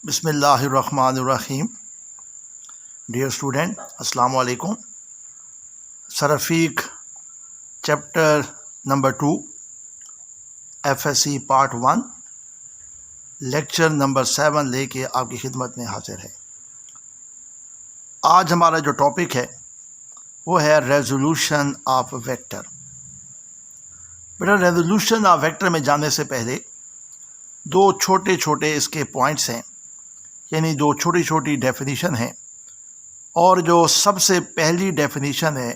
बिस्मिल्लाहिर्रहमानिर्रहीम। Dear student, अस्सलाम वालेकुम। सरफीक chapter number 2 FSC part 1 lecture number 7 लेके आपकी खिदमत में हाजिर है। आज हमारा जो टॉपिक है वो है रेजोल्यूशन ऑफ वेक्टर। बेटा, रेजोल्यूशन ऑफ वेक्टर में जाने से पहले दो छोटे छोटे इसके पॉइंट्स हैं, यानी दो छोटी छोटी डेफिनीशन है। और जो सबसे पहली डेफिनीशन है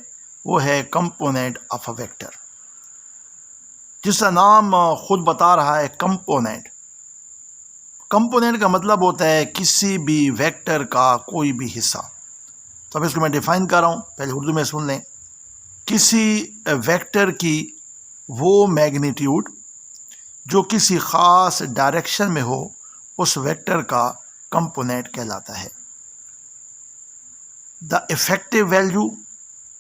वो है कंपोनेंट ऑफ अ वेक्टर, जिसका नाम खुद बता रहा है कंपोनेंट। कंपोनेंट का मतलब होता है किसी भी वेक्टर का कोई भी हिस्सा। तो अब इसको मैं डिफाइन कर रहा हूँ, पहले उर्दू में सुन लें। किसी वेक्टर की वो मैग्नीट्यूड जो किसी ख़ास डायरेक्शन में हो, उस वेक्टर का कंपोनेंट कहलाता है। The effective value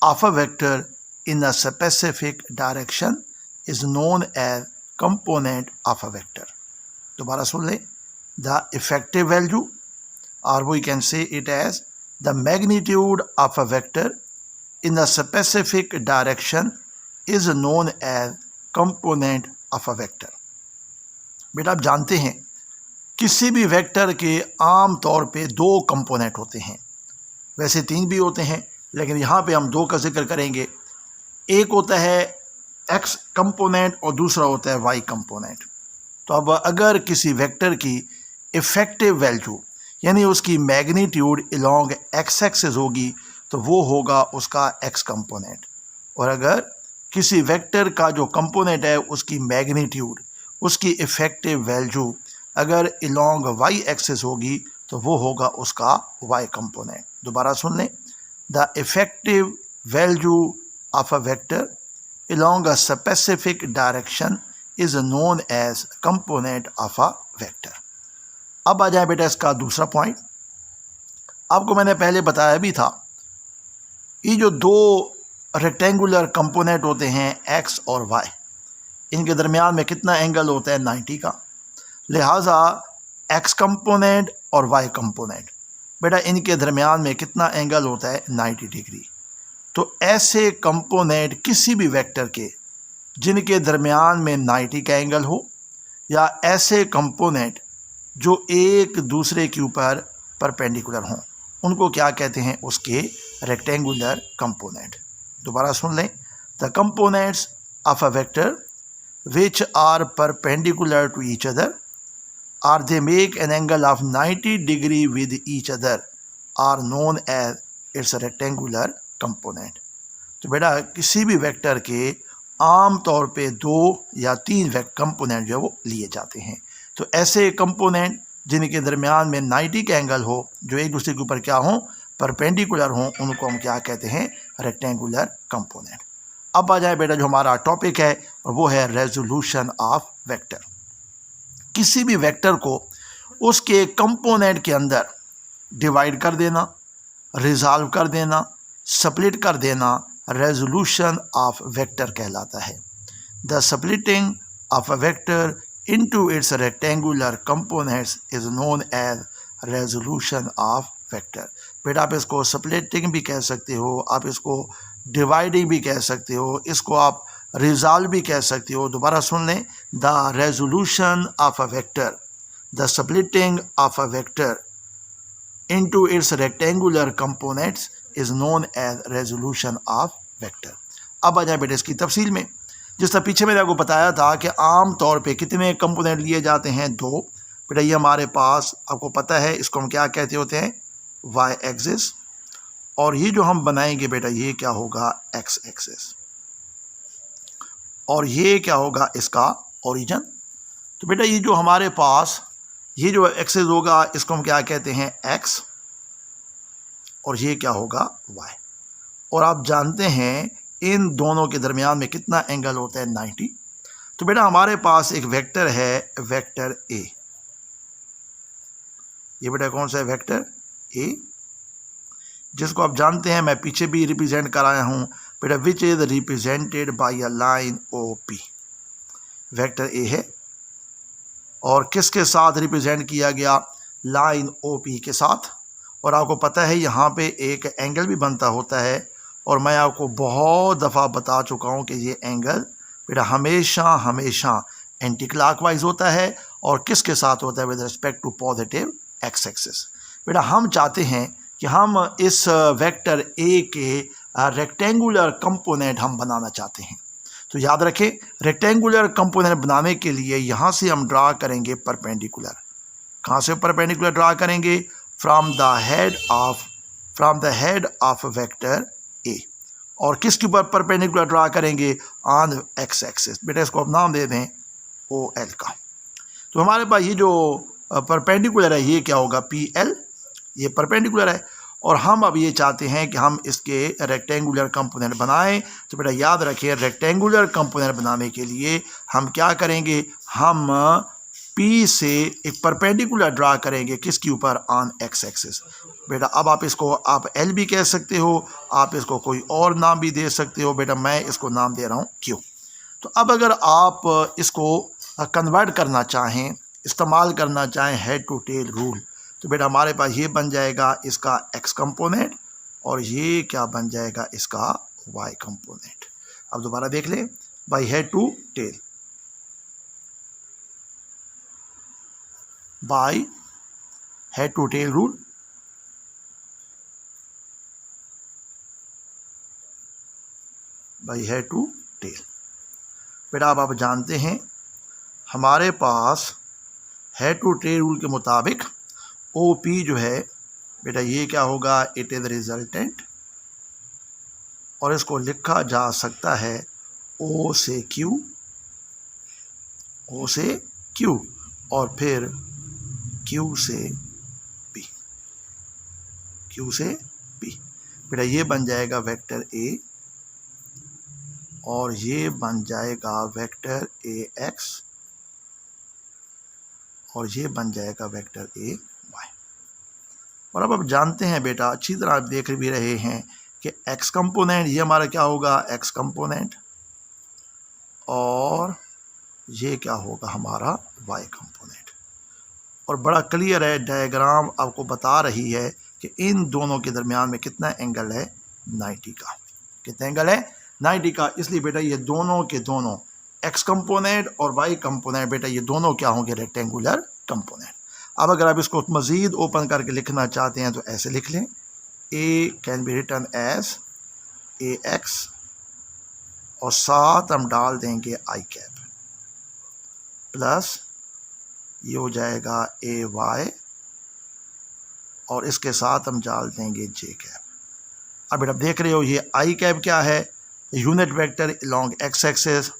of a vector in a specific direction is known as component of a vector. दोबारा सुन लें। द इफेक्टिव वैल्यू, और we can say it as the magnitude of a vector in a specific direction is known as component of a vector. बेटा, आप जानते हैं किसी भी वेक्टर के आम तौर पे दो कंपोनेंट होते हैं। वैसे तीन भी होते हैं, लेकिन यहाँ पे हम दो का जिक्र करेंगे। एक होता है एक्स कंपोनेंट और दूसरा होता है वाई कंपोनेंट। तो अब अगर किसी वेक्टर की इफेक्टिव वैल्यू यानी उसकी मैग्नीट्यूड अलोंग एक्स एक्सिस होगी तो वो होगा उसका एक्स कंपोनेंट। और अगर किसी वेक्टर का जो कंपोनेंट है उसकी मैग्नीट्यूड, उसकी इफेक्टिव वैल्यू अगर अलोंग वाई एक्सिस होगी तो वो होगा उसका वाई कंपोनेंट। दोबारा सुन लें। The effective value of a vector along a specific direction is known as component of a vector. अब आ जाए बेटा इसका दूसरा पॉइंट। आपको मैंने पहले बताया भी था, ये जो दो रेक्टेंगुलर कंपोनेंट होते हैं एक्स और वाई, इनके दरमियान में कितना एंगल होता है? 90 का। लिहाजा एक्स कंपोनेंट और वाई कंपोनेंट, बेटा इनके दरमियान में कितना एंगल होता है? 90 डिग्री। तो ऐसे कंपोनेंट किसी भी वेक्टर के जिनके दरमियान में 90 का एंगल हो, या ऐसे कंपोनेंट जो एक दूसरे के ऊपर परपेंडिकुलर हों, उनको क्या कहते हैं? उसके रेक्टेंगुलर कंपोनेंट। दोबारा सुन लें। The components of a vector which are perpendicular to each other or they make an angle of 90 degree with each other are known as its rectangular component। तो बेटा किसी भी वेक्टर के आम तौर पे दो या तीन कंपोनेंट जो है वो लिए जाते हैं। तो ऐसे कंपोनेंट जिनके दरमियान में 90 का एंगल हो, जो एक दूसरे के ऊपर क्या हो? परपेंडिकुलर हो, उनको हम क्या कहते हैं? Rectangular component. अब आ जाए बेटा जो हमारा टॉपिक है, और वो है रेजोल्यूशन ऑफ वेक्टर। किसी भी वेक्टर को उसके कंपोनेंट के अंदर डिवाइड कर देना, रिजॉल्व कर देना, स्प्लिट कर देना, रेजोल्यूशन ऑफ वेक्टर कहलाता है। The splitting of a vector into its rectangular components is known as resolution of vector. बेटा आप इसको स्प्लिटिंग भी कह सकते हो, आप इसको डिवाइडिंग भी कह सकते हो, इसको आप रिजॉल्व भी कह सकते हो। दोबारा सुन लें। The resolution of a vector, the splitting of a vector into its rectangular components is known as resolution of vector. अब आ जाए बेटा इसकी तफसील में। जिस तरह पीछे मैंने आपको बताया था कि आम तौर पे कितने कंपोनेंट लिए जाते हैं? दो। बेटा ये हमारे पास आपको पता है, इसको हम क्या कहते होते हैं? Y axis. और ये जो हम बनाएंगे बेटा ये क्या होगा? X axis. और ये क्या होगा? इसका ओरिजिन। तो बेटा ये जो हमारे पास ये जो एक्सिस होगा इसको हम क्या कहते हैं? एक्स। और ये क्या होगा? वाई। और आप जानते हैं इन दोनों के दरमियान में कितना एंगल होता है? 90। तो बेटा हमारे पास एक वेक्टर है, वेक्टर ए। ये बेटा कौन सा है? वेक्टर ए, जिसको आप जानते हैं, मैं पीछे भी रिप्रेजेंट कराया हूँ बेटा, which is represented by a line O P. Vector A है और किसके साथ रिप्रेजेंट किया गया? लाइन OP के साथ, और आपको पता है यहाँ पे एक एंगल भी बनता होता है, और मैं आपको बहुत दफ़ा बता चुका हूँ कि ये एंगल बेटा हमेशा हमेशा एंटी क्लॉकवाइज होता है, और किसके साथ होता है, with respect to positive x axis. बेटा हम चाहते हैं कि हम इस वेक्टर ए के रेक्टेंगुलर कंपोनेंट हम बनाना चाहते हैं। तो याद रखें, रेक्टेंगुलर कंपोनेंट बनाने के लिए यहाँ से हम ड्रा करेंगे परपेंडिकुलर। कहाँ से परपेंडिकुलर ड्रा करेंगे? From the head of vector A. और किसके ऊपर परपेंडिकुलर ड्रा करेंगे? On x axis. बेटा इसको अब नाम दे दें OL का। तो हमारे पास ये जो परपेंडिकुलर है ये क्या होगा? PL। ये परपेंडिकुलर है, और हम अब ये चाहते हैं कि हम इसके रेक्टेंगुलर कंपोनेंट बनाएं। तो बेटा याद रखिए, रेक्टेंगुलर कंपोनेंट बनाने के लिए हम क्या करेंगे? हम P से एक परपेंडिकुलर ड्रा करेंगे, किसके ऊपर? On x axis. बेटा अब आप इसको आप L भी कह सकते हो, आप इसको कोई और नाम भी दे सकते हो। बेटा मैं इसको नाम दे रहा हूँ Q। तो अब अगर आप इसको कन्वर्ट करना चाहें, इस्तेमाल करना चाहें हेड टू टेल रूल, तो बेटा हमारे पास ये बन जाएगा इसका x कंपोनेंट, और ये क्या बन जाएगा? इसका y कंपोनेंट। अब दोबारा देख लें, by head to tail, by head to tail rule, by head to tail. बेटा अब आप जानते हैं हमारे पास हेड टू टेल रूल के मुताबिक OP जो है बेटा ये क्या होगा? इट इज़ रिजल्टेंट, और इसको लिखा जा सकता है O से Q, O से Q, और फिर Q से P, Q से P। बेटा ये बन जाएगा वेक्टर A, और ये बन जाएगा वेक्टर AX, और ये बन जाएगा वेक्टर AY। और अब आप जानते हैं बेटा, अच्छी तरह आप देख भी रहे हैं कि x कंपोनेंट ये हमारा क्या होगा? x कंपोनेंट, और ये क्या होगा? हमारा y कंपोनेंट। और बड़ा क्लियर है, डायग्राम आपको बता रही है कि इन दोनों के दरमियान में कितना एंगल है? 90 का। कितना एंगल है? 90 का। इसलिए बेटा ये दोनों के दोनों x कंपोनेंट और y कंपोनेंट बेटा ये दोनों क्या होंगे? Rectangular component. अब अगर आप इसको मज़ीद ओपन करके लिखना चाहते हैं तो ऐसे लिख लें, A can be written as AX, और साथ हम डाल देंगे I कैप, प्लस ये हो जाएगा AY, और इसके साथ हम डाल देंगे J कैप। अब बेटा देख रहे हो ये I कैप क्या है? Unit vector along x axis.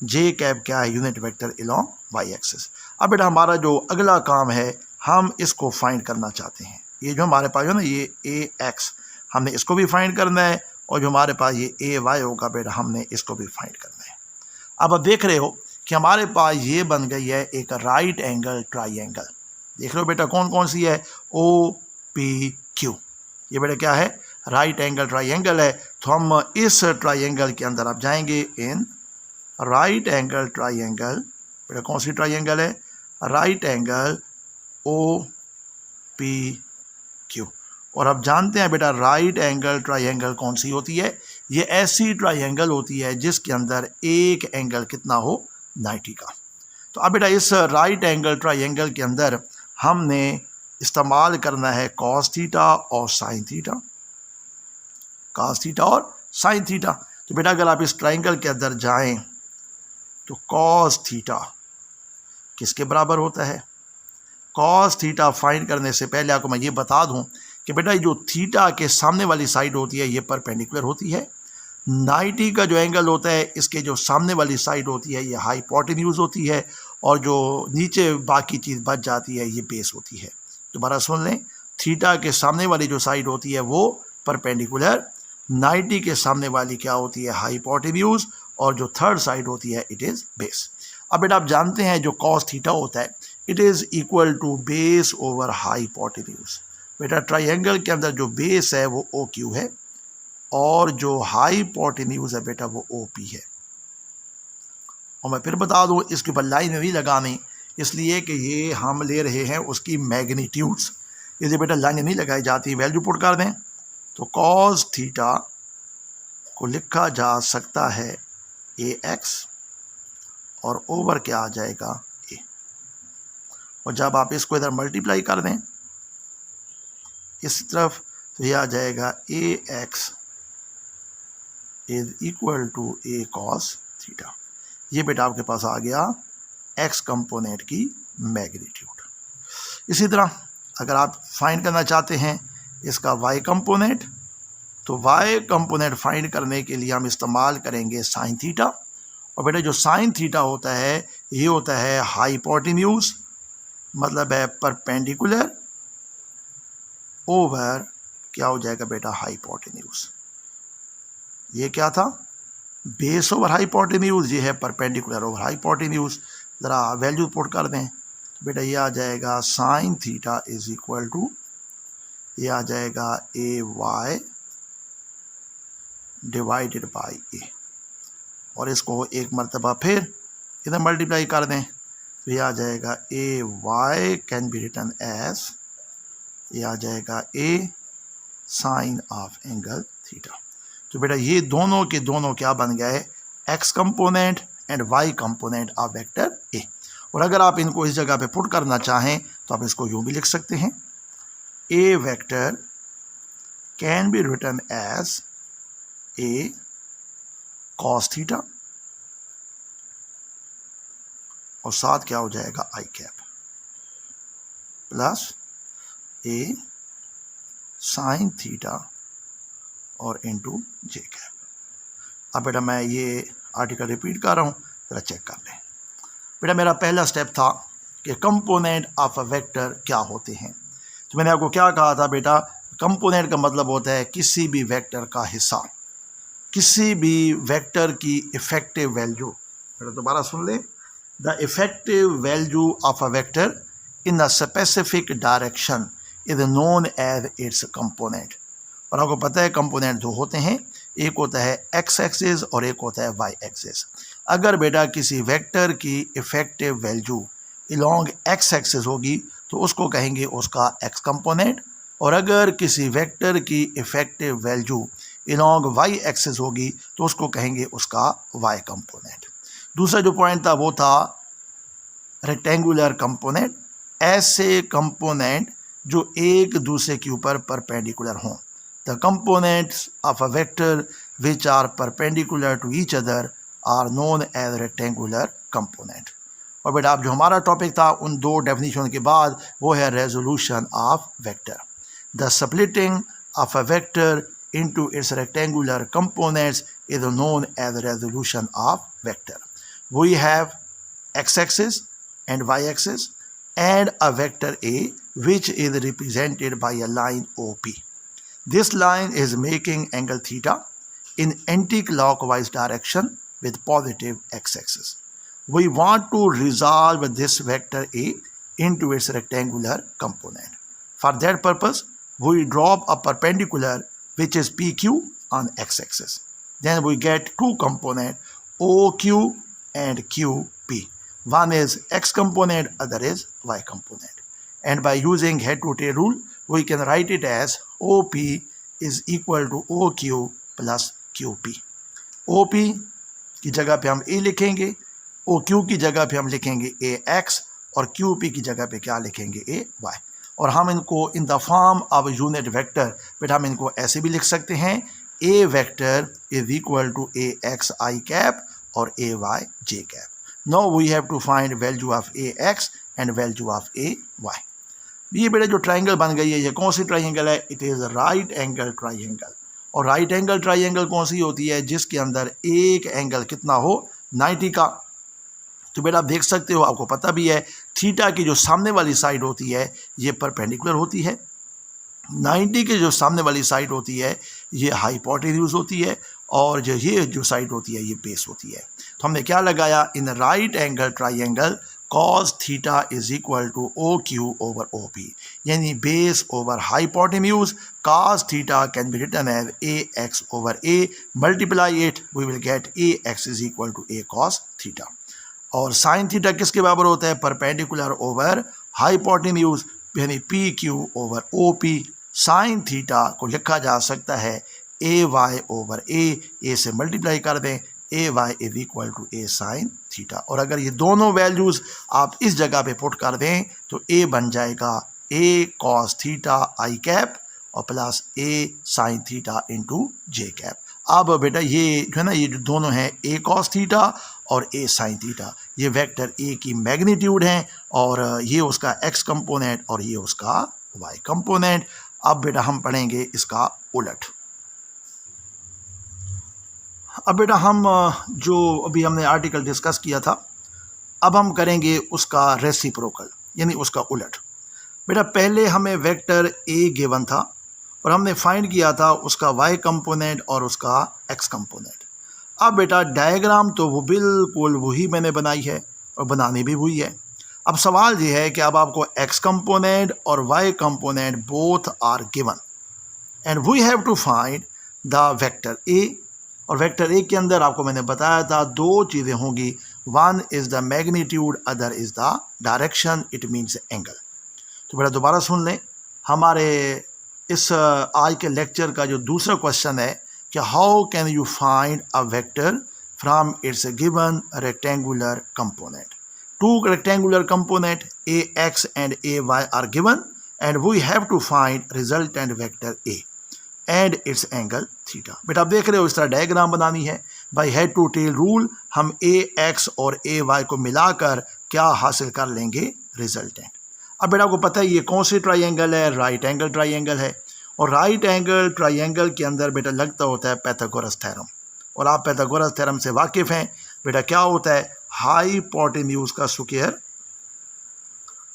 J cap क्या है? Unit vector along y axis. अब बेटा हमारा जो अगला काम है, हम इसको फाइंड करना चाहते हैं। ये जो हमारे पास है ना, ये AX, हमने इसको भी फाइंड करना है, और जो हमारे पास ये AY होगा बेटा हमने इसको भी फाइंड करना है। अब आप देख रहे हो कि हमारे पास ये बन गई है एक राइट एंगल ट्राइंगल। देख रहे हो बेटा कौन कौन सी है? OPQ। ये बेटा क्या है? राइट एंगल ट्राइंगल है। तो हम इस ट्राइंगल के अंदर आप जाएंगे, इन राइट एंगल ट्राइंगल। बेटा कौन सी ट्राइंगल है? Right angle OPQ। और अब जानते हैं बेटा राइट एंगल ट्राइंगल कौन सी होती है? ये ऐसी ट्राइंगल होती है जिसके अंदर एक एंगल कितना हो? 90 का। तो अब बेटा इस राइट एंगल ट्राइंगल के अंदर हमने इस्तेमाल करना है कॉस थीटा और साइन थीटा, कॉस थीटा और साइन थीटा। तो बेटा अगर आप इस ट्राइंगल के अंदर जाएं तो कॉस थीटा किसके बराबर होता है? कॉस थीटा फाइंड करने से पहले आपको मैं ये बता दूं कि बेटा जो थीटा के सामने वाली साइड होती है ये परपेंडिकुलर होती है। 90 का जो एंगल होता है इसके जो सामने वाली साइड होती है ये हाइपोटेन्यूज होती है, और जो नीचे बाकी चीज़ बच जाती है ये बेस होती है। दोबारा सुन लें, थीटा के सामने वाली जो साइड होती है वो परपेंडिकुलर, 90 के सामने वाली क्या होती है? हाइपोटेन्यूज, और जो थर्ड साइड होती है इट इज़ बेस। अब बेटा आप जानते हैं जो कॉस थीटा होता है it is equal to base over hypotenuse. बेटा ट्राइंगल के अंदर जो बेस है वो OQ है, और जो हाइपोटेन्यूज है बेटा वो OP है। और मैं फिर बता दूं इसके ऊपर लाइन में भी लगानी इसलिए कि ये हम ले रहे हैं उसकी मैग्नीट्यूड्स। यदि बेटा लाइन नहीं लगाई जाती, वैल्यू पुट कर दें तो कॉस थीटा को लिखा जा सकता है ए एक्स और ओवर क्या आ जाएगा ए। और जब आप इसको इधर मल्टीप्लाई कर दें इस तरफ तो ये आ जाएगा A X is equal to A cos theta. ये बेटा आपके पास आ गया एक्स कंपोनेंट की मैग्नीट्यूड। इसी तरह अगर आप फाइंड करना चाहते हैं इसका वाई कंपोनेंट, तो वाई कंपोनेंट फाइंड करने के लिए हम इस्तेमाल करेंगे साइन थीटा। और बेटा जो साइन थीटा होता है ये होता है हाइपोटेन्यूज, मतलब है परपेंडिकुलर ओवर क्या हो जाएगा बेटा हाइपोटेन्यूज। ये क्या था, बेस ओवर हाइपोटेन्यूज, ये है परपेंडिकुलर ओवर हाइपोटेन्यूज। ज़रा वैल्यू पुट कर दें तो बेटा ये आ जाएगा sine theta is equal to, ये आ जाएगा A Y divided by A. और इसको एक मरतबा फिर इधर मल्टीप्लाई कर दें तो ये आ जाएगा A Y can be written as, ये आ जाएगा A sine of angle theta. तो बेटा ये दोनों के दोनों क्या बन गए, X component and Y component of vector A. और अगर आप इनको इस जगह पे पुट करना चाहें तो आप इसको यूं भी लिख सकते हैं, a vector can be written as a cos theta और साथ क्या हो जाएगा i cap plus a sine theta और इनटू जे कैप। अब बेटा मैं ये आर्टिकल रिपीट कर रहा हूँ, जरा चेक कर लें। बेटा मेरा पहला स्टेप था कि कंपोनेंट ऑफ अ वेक्टर क्या होते हैं। तो मैंने आपको क्या कहा था बेटा, कंपोनेंट का मतलब होता है किसी भी वेक्टर का हिस्सा, किसी भी वेक्टर की इफेक्टिव वैल्यू। बेटा दोबारा सुन लें, the effective value of a vector in a specific direction is known as its component. और आपको पता है कंपोनेंट दो होते हैं, एक होता है एक्स एक्सिस और एक होता है वाई एक्सिस। अगर बेटा किसी वेक्टर की effective value along x axis होगी तो उसको कहेंगे उसका एक्स कंपोनेंट, और अगर किसी वेक्टर की effective value along y axis होगी तो उसको कहेंगे उसका वाई कंपोनेंट। दूसरा जो पॉइंट था वो था रेक्टेंगुलर कंपोनेंट, ऐसे कंपोनेंट जो एक दूसरे के ऊपर परपेंडिकुलर हों। The components of a vector which are perpendicular to each other are known as rectangular component। और बेटा अब जो हमारा टॉपिक था उन दो डेफिनेशन के बाद वो है resolution of vector. The splitting of a vector into its rectangular components is known as resolution of vector। We have x-axis and y-axis and a vector A which is represented by a line OP। This line is making angle theta in anti-clockwise direction with positive x-axis। We want to resolve this vector A into its rectangular component। For that purpose, we drop a perpendicular which is PQ on x-axis। Then we get two components OQ and QP। One is x component, other is y component। And by using head to tail rule, we can write it as OP is equal to OQ plus QP। OP की जगह पे हम A लिखेंगे, OQ की जगह पे हम लिखेंगे AX और QP की जगह पे क्या लिखेंगे AY। और हम इनको in the form of unit vector बेटा हम इनको ऐसे भी लिख सकते हैं, A vector is equal to AX I cap और AY J cap. Now we have to find value of AX and value of AY। ये बेटा जो ट्राइंगल बन गई है ये कौन सी ट्राइंगल है, it is right angle triangle. और राइट एंगल ट्राइंगल कौन सी होती है, जिसके अंदर एक एंगल कितना हो 90 का। तो बेटा आप देख सकते हो, आपको पता भी है थीटा की जो सामने वाली साइड होती है ये परपेंडिकुलर होती है, 90 की जो सामने वाली साइड होती है ये हाइपोटेन्यूज होती है, और जो ये जो साइड होती है ये बेस होती है। तो हमने क्या लगाया, in right angle triangle cos theta is equal to OQ over OP, यानी base over hypotenuse. cos theta can be written as AX over A, multiply it we will get AX is equal to A cos theta. और sine theta किसके बराबर होता है, perpendicular over hypotenuse, यानी P Q over O P. Sine theta को लिखा जा सकता है ए वाई ओवर ए से मल्टीप्लाई कर दें, a y is equal to a sine theta. और अगर ये दोनों वैल्यूज़ आप इस जगह पे पुट कर दें तो ए बन जाएगा ए कॉस थीटा आई कैप और plus a sine theta into J cap. अब बेटा ये जो है ना, ये जो दोनों हैं ए कॉस थीटा और ए साइन थीटा, ये वेक्टर ए की मैग्नीट्यूड हैं और ये उसका एक्स कंपोनेंट और ये उसका वाई कंपोनेंट। अब बेटा हम पढ़ेंगे इसका उलट। अब बेटा हम जो अभी हमने आर्टिकल डिस्कस किया था, अब हम करेंगे उसका रेसिप्रोकल, यानी उसका उलट। बेटा पहले हमें वेक्टर ए गिवन था और हमने फाइंड किया था उसका वाई कंपोनेंट और उसका एक्स कंपोनेंट। अब बेटा डायग्राम तो वो बिल्कुल वही मैंने बनाई है और बनानी भी हुई है। अब सवाल ये है कि अब आपको एक्स कंपोनेंट और y component both are given and we have to find the vector A. और वेक्टर ए के अंदर आपको मैंने बताया था दो चीज़ें होंगी, one is the magnitude, other is the direction, it means angle. तो बेटा दोबारा सुन लें, हमारे इस आज के लेक्चर का जो दूसरा क्वेश्चन है कि how can you find a vector from its given rectangular component. Two rectangular component A X and A Y are given and we have to find resultant vector A and its angle theta. बेटा आप देख रहे हो इस तरह diagram बनानी है। By head to tail rule हम ए एक्स और ए वाई को मिलाकर क्या हासिल कर लेंगे, रिजल्टेंट। अब बेटा को पता है ये कौन सी ट्राइंगल है, राइट एंगल ट्राइंगल है। और राइट एंगल ट्राइंगल के अंदर बेटा लगता होता है पाइथागोरस थ्योरम, और आप पाइथागोरस थ्योरम से वाकिफ़ हैं। बेटा क्या होता है, हाइपोटेन्यूज का स्क्वायर,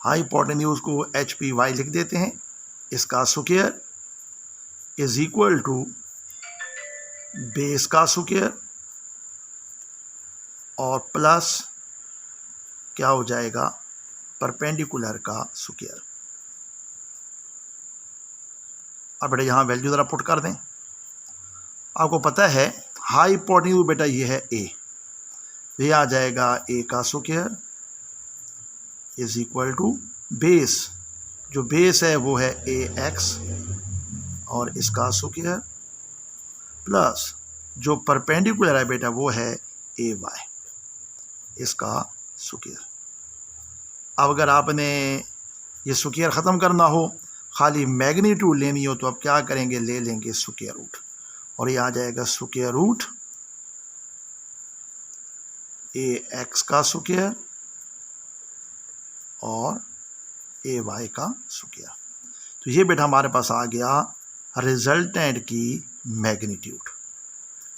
हाइपोटेन्यूज को एच पी वाई लिख देते हैं, इसका square is equal to base का स्क्वायर और प्लस क्या हो जाएगा, परपेंडिकुलर का स्क्वायर। अब बेटा यहाँ वैल्यू ज़रा पुट कर दें। आपको पता है हाइपोटेन्यूज बेटा ये है ए, ये आ जाएगा ए का square is equal to base, जो बेस है वो है ए एक्स और इसका स्क्वायर प्लस जो परपेंडिकुलर है बेटा वो है ए वाई, इसका स्क्वायर। अब अगर आपने ये स्क्वायर ख़त्म करना हो, खाली मैग्नीट्यूड लेनी हो, तो आप क्या करेंगे, ले लेंगे स्क्वायर रूट और ये आ जाएगा स्क्वायर रूट ए एक्स का स्क्वायर और ए वाई का स्क्वायर। तो ये बेटा हमारे पास आ गया रिजल्टेंट की मैग्नीट्यूड,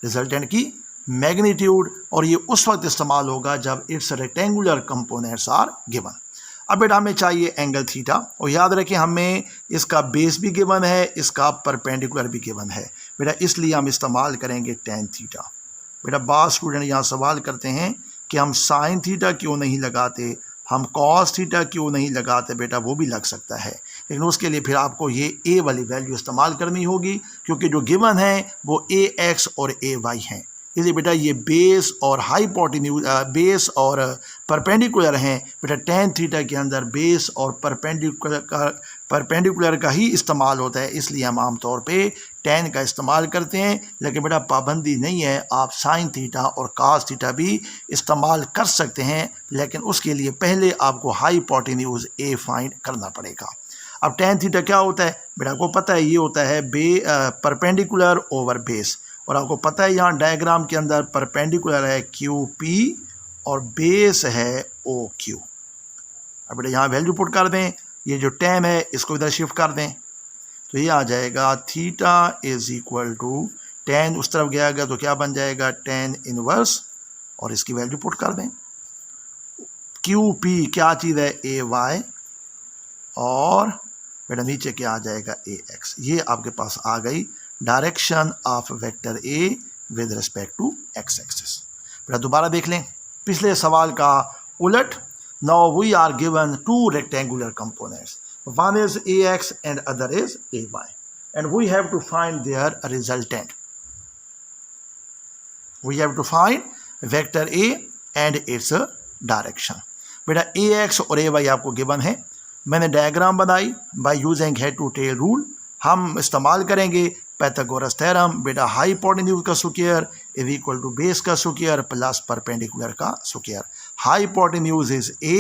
रिजल्टेंट की मैग्नीट्यूड। और ये उस वक्त इस्तेमाल होगा जब its rectangular components are given. अब बेटा हमें चाहिए एंगल थीटा, और याद रखें हमें इसका बेस भी गिवन है, इसका परपेंडिकुलर भी गिवन है बेटा, इसलिए हम इस्तेमाल करेंगे टेन थीटा। बेटा बाद स्टूडेंट यहाँ सवाल करते हैं कि हम साइन थीटा क्यों नहीं लगाते, हम कॉस थीटा क्यों नहीं लगाते। बेटा वो भी लग सकता है, लेकिन उसके लिए फिर आपको ये ए वाली वैल्यू इस्तेमाल करनी होगी, क्योंकि जो गिवन है वो ए एक्स और ए वाई हैं। इसलिए बेटा ये बेस और हाइपोटेन्यूज, बेस और परपेंडिकुलर हैं। बेटा टेन थीटा के अंदर बेस और परपेंडिकुलर का ही इस्तेमाल होता है, इसलिए हम आमतौर पे टेन का इस्तेमाल करते हैं। लेकिन बेटा पाबंदी नहीं है, आप साइन थीटा और कास थीटा भी इस्तेमाल कर सकते हैं, लेकिन उसके लिए पहले आपको हाइपोटेन्यूज ए फाइंड करना पड़ेगा। अब टेन थीटा क्या होता है, बेटा को पता है ये होता है परपेंडिकुलर ओवर बेस, और आपको पता है यहाँ डायग्राम के अंदर परपेंडिकुलर है क्यू पी और बेस है ओ क्यू। अब बेटा यहाँ वैल्यू पुट कर दें, ये जो टेन है इसको इधर शिफ्ट कर दें, तो ये आ जाएगा theta is equal to tan उस तरफ गया तो क्या बन जाएगा, टेन इनवर्स, और इसकी वैल्यू पुट कर दें। क्यू पी क्या चीज़ है, ए वाई, और बेटा नीचे क्या आ जाएगा, ए एक्स। ये आपके पास आ गई direction of vector A with respect to x axis. बेटा दोबारा देख लें पिछले सवाल का उलट। Now we are given two rectangular components, one is A X and other is A Y, and we have to find their resultant. We have to find vector A and its direction. बेटा AX और AY आपको given है, मैंने diagram बनाई by using head to tail rule. हम इस्तेमाल करेंगे Pythagoras theorem. बेटा हाइपोटेन्यूज का square is equal to base का स्क्वायर प्लस परपेंडिकुलर का square. Hypotenuse is A,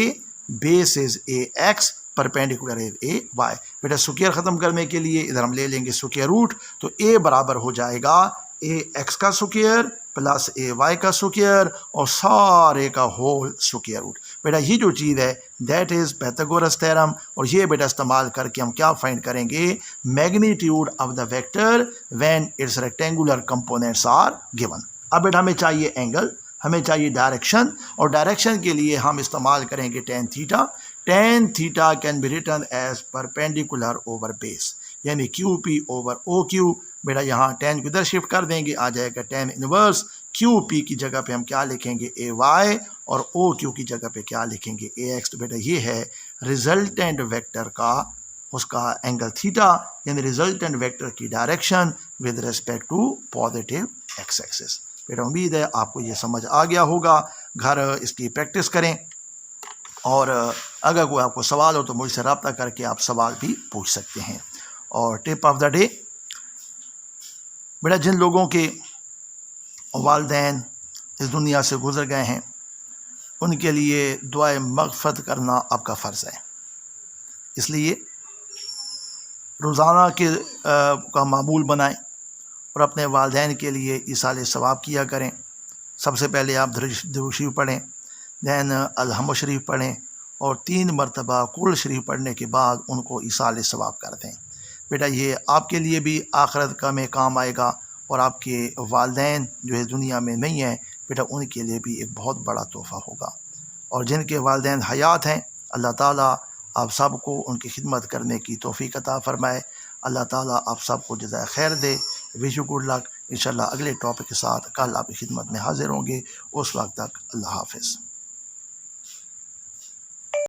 base is AX, perpendicular is AY। बेटा स्क्वायर खत्म करने के लिए इधर हम ले लेंगे स्क्वायर रूट, तो A बराबर हो जाएगा AX का स्क्वायर प्लस AY का स्क्वायर और सारे का होल स्क्वायर रूट। बेटा ये जो चीज़ है दैट इज पाइथागोरस थ्योरम, और ये बेटा इस्तेमाल करके हम क्या फाइंड करेंगे, magnitude of the vector when its rectangular components are given. अब बेटा हमें चाहिए एंगल, हमें चाहिए डायरेक्शन, और डायरेक्शन के लिए हम इस्तेमाल करेंगे tan theta. Tan theta can be written as perpendicular over base, यानी QP ओवर OQ। बेटा यहाँ टेन को इधर शिफ्ट कर देंगे, आ जाएगा टेन इनवर्स। QP की जगह पे हम क्या लिखेंगे AY, और OQ की जगह पे क्या लिखेंगे AX। तो बेटा ये है रिजल्टेंट वेक्टर का उसका एंगल थीटा, यानी रिजल्टेंट वेक्टर की direction with respect to positive x axis. बेटा उम्मीद है आपको ये समझ आ गया होगा, घर इसकी प्रैक्टिस करें, और अगर कोई आपको सवाल हो तो मुझसे रब्ता करके आप सवाल भी पूछ सकते हैं। और टिप ऑफ द डे, बेटा जिन लोगों के वालिदैन इस दुनिया से गुजर गए हैं उनके लिए दुआए मग़फ़िरत करना आपका फ़र्ज़ है, इसलिए रोज़ाना के का मामूल बनाएं और अपने वालिदैन के लिए ईसाल सवाब किया करें। सबसे पहले आप दुरूद शरीफ पढ़ें, दैन अलहम्द शरीफ पढ़ें, और 3 मरतबा कुल शरीफ पढ़ने के बाद उनको ईसाल सवाब कर दें। बेटा ये आपके लिए भी आखिरत का में काम आएगा, और आपके वालिदैन जो है दुनिया में नहीं हैं बेटा उनके लिए भी एक बहुत बड़ा तोहफ़ा होगा। और जिनके वालिदैन हयात हैं अल्लाह ताला आप सबको उनकी खिदमत करने की तौफीक अता फ़रमाए। अल्लाह ताला आप सबको जज़ाए खैर दे। Wish you good luck. इंशाल्लाह अगले टॉपिक के साथ कल आपकी खिदमत में हाज़िर होंगे। उस वक्त तक अल्लाह हाफ़िज़।